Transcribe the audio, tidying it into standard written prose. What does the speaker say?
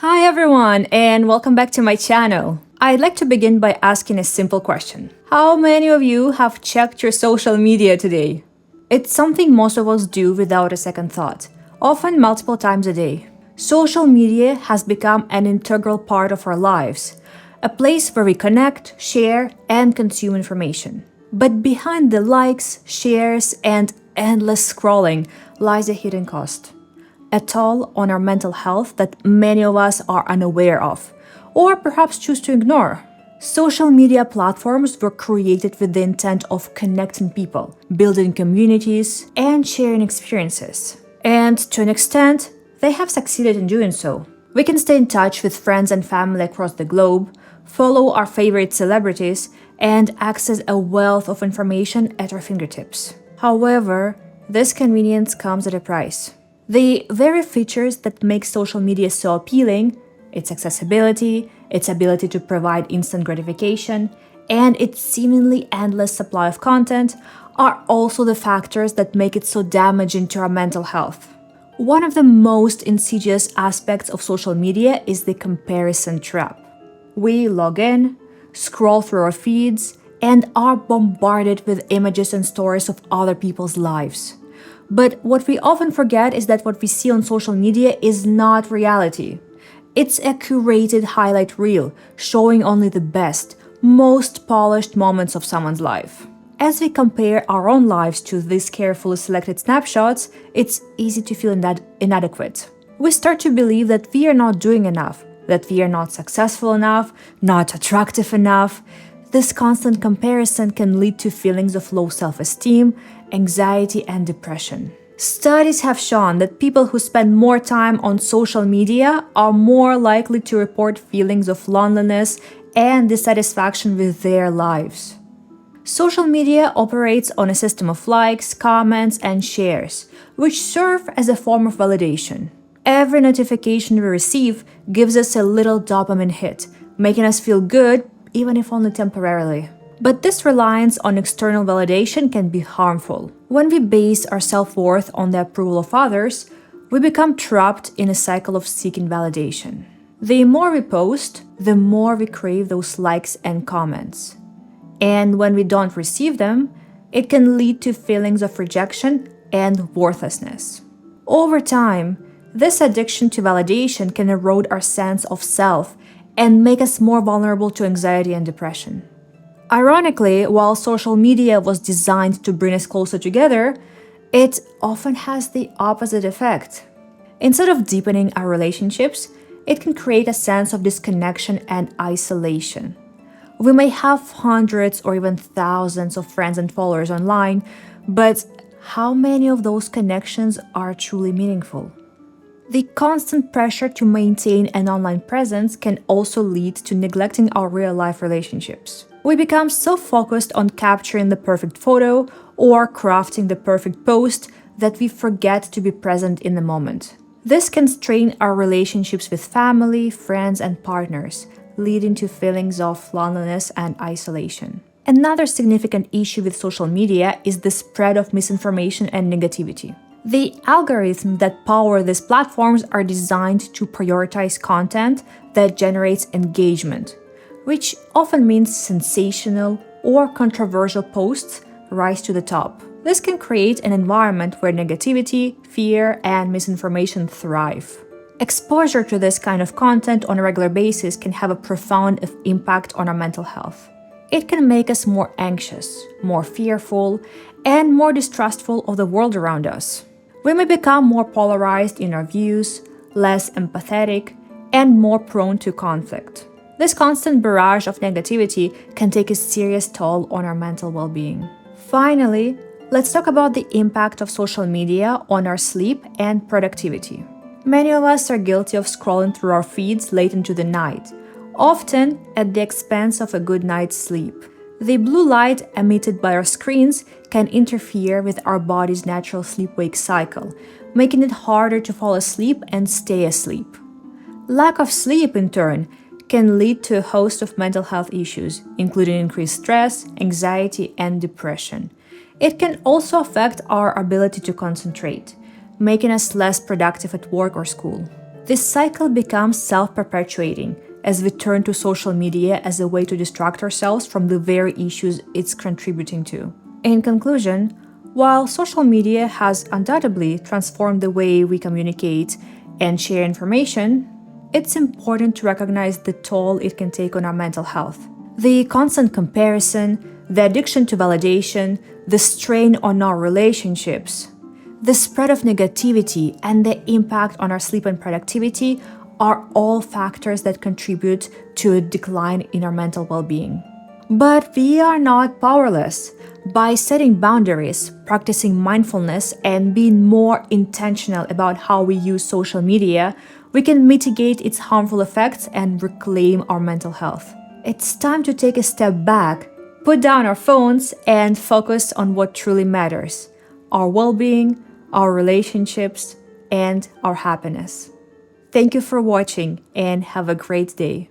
Hi everyone, and welcome back to my channel. I'd like to begin by asking a simple question. How many of you have checked your social media today? It's something most of us do without a second thought, often multiple times a day. Social media has become an integral part of our lives, a place where we connect, share, and consume information. But behind the likes, shares, and endless scrolling lies a hidden cost, a toll on our mental health that many of us are unaware of, or perhaps choose to ignore. Social media platforms were created with the intent of connecting people, building communities, and sharing experiences. And to an extent, they have succeeded in doing so. We can stay in touch with friends and family across the globe, follow our favorite celebrities, and access a wealth of information at our fingertips. However, this convenience comes at a price. The very features that make social media so appealing, its accessibility, its ability to provide instant gratification, and its seemingly endless supply of content, are also the factors that make it so damaging to our mental health. One of the most insidious aspects of social media is the comparison trap. We log in, scroll through our feeds, and are bombarded with images and stories of other people's lives. But what we often forget is that what we see on social media is not reality. It's a curated highlight reel, showing only the best, most polished moments of someone's life. As we compare our own lives to these carefully selected snapshots, it's easy to feel inadequate. We start to believe that we are not doing enough, that we are not successful enough, not attractive enough. This constant comparison can lead to feelings of low self-esteem, anxiety, and depression. Studies have shown that people who spend more time on social media are more likely to report feelings of loneliness and dissatisfaction with their lives. Social media operates on a system of likes, comments, and shares, which serve as a form of validation. Every notification we receive gives us a little dopamine hit, making us feel good, even if only temporarily. But this reliance on external validation can be harmful. When we base our self-worth on the approval of others, we become trapped in a cycle of seeking validation. The more we post, the more we crave those likes and comments. And when we don't receive them, it can lead to feelings of rejection and worthlessness. Over time, this addiction to validation can erode our sense of self and make us more vulnerable to anxiety and depression. Ironically, while social media was designed to bring us closer together, it often has the opposite effect. Instead of deepening our relationships, it can create a sense of disconnection and isolation. We may have hundreds or even thousands of friends and followers online, but how many of those connections are truly meaningful? The constant pressure to maintain an online presence can also lead to neglecting our real-life relationships. We become so focused on capturing the perfect photo or crafting the perfect post that we forget to be present in the moment. This can strain our relationships with family, friends, and partners, leading to feelings of loneliness and isolation. Another significant issue with social media is the spread of misinformation and negativity. The algorithms that power these platforms are designed to prioritize content that generates engagement, which often means sensational or controversial posts rise to the top. This can create an environment where negativity, fear, and misinformation thrive. Exposure to this kind of content on a regular basis can have a profound impact on our mental health. It can make us more anxious, more fearful, and more distrustful of the world around us. We may become more polarized in our views, less empathetic, and more prone to conflict. This constant barrage of negativity can take a serious toll on our mental well-being. Finally, let's talk about the impact of social media on our sleep and productivity. Many of us are guilty of scrolling through our feeds late into the night, often at the expense of a good night's sleep. The blue light emitted by our screens can interfere with our body's natural sleep-wake cycle, making it harder to fall asleep and stay asleep. Lack of sleep, in turn, can lead to a host of mental health issues, including increased stress, anxiety, and depression. It can also affect our ability to concentrate, making us less productive at work or school. This cycle becomes self-perpetuating as we turn to social media as a way to distract ourselves from the very issues it's contributing to. In conclusion, while social media has undoubtedly transformed the way we communicate and share information, it's important to recognize the toll it can take on our mental health. The constant comparison, the addiction to validation, the strain on our relationships, the spread of negativity, and the impact on our sleep and productivity are all factors that contribute to a decline in our mental well-being. But we are not powerless. By setting boundaries, practicing mindfulness, and being more intentional about how we use social media, we can mitigate its harmful effects and reclaim our mental health. It's time to take a step back, put down our phones, and focus on what truly matters: our well-being, our relationships, and our happiness. Thank you for watching and have a great day.